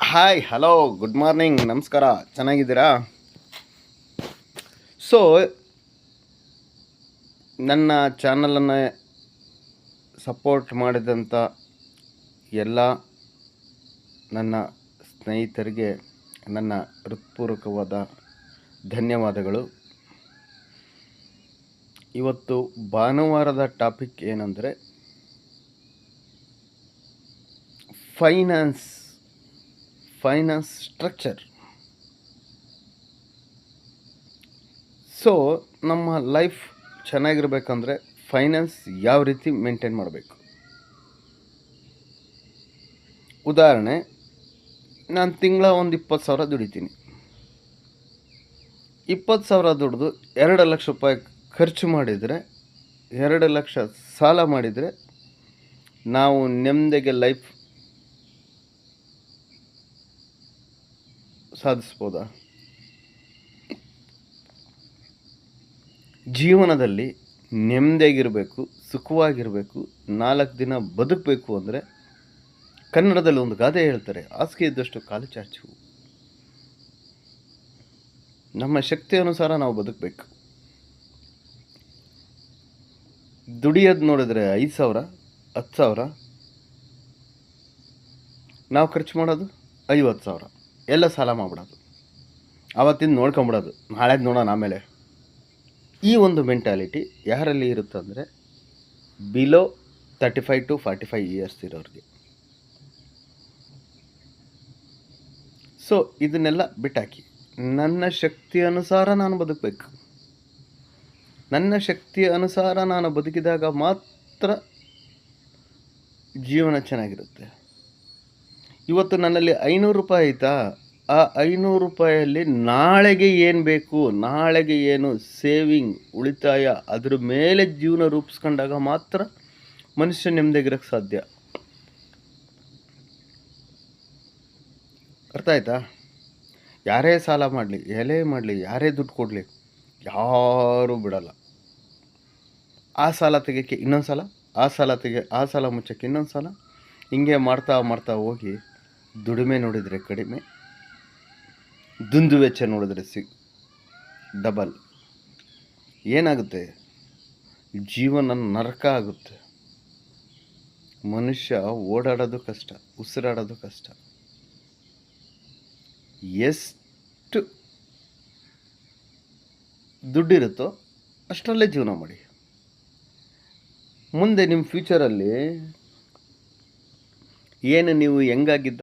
Hi hello good morning ನಮಸ್ಕಾರ. ಚೆನ್ನಾಗಿದ್ದೀರಾ? So ನನ್ನ ಚಾನಲನ್ನು ಸಪೋರ್ಟ್ ಮಾಡಿದಂಥ ಎಲ್ಲ ನನ್ನ ಸ್ನೇಹಿತರಿಗೆ ನನ್ನ ಹೃತ್ಪೂರ್ವಕವಾದ ಧನ್ಯವಾದಗಳು. ಇವತ್ತು ಭಾನುವಾರದ ಟಾಪಿಕ್ ಏನಂದರೆ ಫೈನಾನ್ಸ್ ಸ್ಟ್ರಕ್ಚರ್. ಸೊ ನಮ್ಮ ಲೈಫ್ ಚೆನ್ನಾಗಿರ್ಬೇಕಂದ್ರೆ ಫೈನಾನ್ಸ್ ಯಾವ ರೀತಿ ಮೇಂಟೈನ್ ಮಾಡಬೇಕು. ಉದಾಹರಣೆ, ನಾನು ತಿಂಗಳ ಒಂದು 20,000 ದುಡಿತೀನಿ. 20,000 ದುಡಿದು 2 ಲಕ್ಷ ರೂಪಾಯಿ ಖರ್ಚು ಮಾಡಿದರೆ, 2 ಲಕ್ಷ ಸಾಲ ಮಾಡಿದರೆ ನಾವು ನೆಮ್ಮದಿಗೆ ಲೈಫ್ ಸಾಧಿಸ್ಬೋದಾ? ಜೀವನದಲ್ಲಿ ನೆಮ್ಮದಿಯಾಗಿರಬೇಕು, ಸುಖವಾಗಿರಬೇಕು, 4 ದಿನ ಬದುಕಬೇಕು ಅಂದರೆ ಕನ್ನಡದಲ್ಲಿ ಒಂದು ಗಾದೆ ಹೇಳ್ತಾರೆ, ಹಾಸಿಗೆ ಇದ್ದಷ್ಟು ಕಾಲು ಚಾಚು. ನಮ್ಮ ಶಕ್ತಿ ಅನುಸಾರ ನಾವು ಬದುಕಬೇಕು. ದುಡಿಯೋದು ನೋಡಿದ್ರೆ 5,000 10,000, ನಾವು ಖರ್ಚು ಮಾಡೋದು 50,000, ಎಲ್ಲ ಸಾಲ ಮಾಡಿಬಿಡೋದು, ಆವತ್ತಿಂದ ನೋಡ್ಕೊಂಬಿಡೋದು, ನಾಳೆದು ನೋಡೋಣ ಆಮೇಲೆ. ಈ ಒಂದು ಮೆಂಟಾಲಿಟಿ ಯಾರಲ್ಲಿ ಇರುತ್ತೆ ಅಂದರೆ ಬಿಲೋ 35 to 45 ಇಯರ್ಸ್ ಇರೋರಿಗೆ. ಸೊ ಇದನ್ನೆಲ್ಲ ಬಿಟ್ಟಾಕಿ ನನ್ನ ಶಕ್ತಿ ಅನುಸಾರ ನಾನು ಬದುಕಬೇಕು. ನನ್ನ ಶಕ್ತಿಯ ಅನುಸಾರ ನಾನು ಬದುಕಿದಾಗ ಮಾತ್ರ ಜೀವನ ಚೆನ್ನಾಗಿರುತ್ತೆ. ಇವತ್ತು ನನ್ನಲ್ಲಿ 500 ರೂಪಾಯಿ ಆಯಿತಾ, ಆ 500 ರೂಪಾಯಲ್ಲಿ ನಾಳೆಗೆ ಏನು ಬೇಕು, ನಾಳೆಗೆ ಏನು ಸೇವಿಂಗ್, ಉಳಿತಾಯ, ಅದ್ರ ಮೇಲೆ ಜೀವನ ರೂಪಿಸ್ಕೊಂಡಾಗ ಮಾತ್ರ ಮನುಷ್ಯ ನೆಮ್ಮದಿಯಾಗಿರೋಕ್ಕೆ ಸಾಧ್ಯ. ಅರ್ಥ ಆಯ್ತಾ? ಯಾರೇ ಸಾಲ ಮಾಡಲಿ, ಎಲೆ ಮಾಡಲಿ, ಯಾರೇ ದುಡ್ಡು ಕೊಡಲಿ, ಯಾರೂ ಬಿಡಲ್ಲ. ಆ ಸಾಲ ತೆಗೆಯೋಕ್ಕೆ ಇನ್ನೊಂದು ಸಾಲ, ಆ ಸಾಲ ಮುಚ್ಚೋಕ್ಕೆ ಇನ್ನೊಂದು ಸಾಲ, ಹಿಂಗೆ ಮಾಡ್ತಾ ಹೋಗಿ ದುಡಿಮೆ ನೋಡಿದರೆ ಕಡಿಮೆ, ದುಂದು ವೆಚ್ಚ ನೋಡಿದ್ರೆ ಡಬಲ್. ಏನಾಗುತ್ತೆ? ಜೀವನ ನರಕ ಆಗುತ್ತೆ. ಮನುಷ್ಯ ಓಡಾಡೋದು ಕಷ್ಟ, ಉಸಿರಾಡೋದು ಕಷ್ಟ. ಎಷ್ಟು ದುಡ್ಡಿರುತ್ತೋ ಅಷ್ಟರಲ್ಲೇ ಜೀವನ ಮಾಡಿ. ಮುಂದೆ ನಿಮ್ಮ ಫ್ಯೂಚರಲ್ಲಿ ಏನು ನೀವು ಹೆಂಗಾಗಿದ್ದ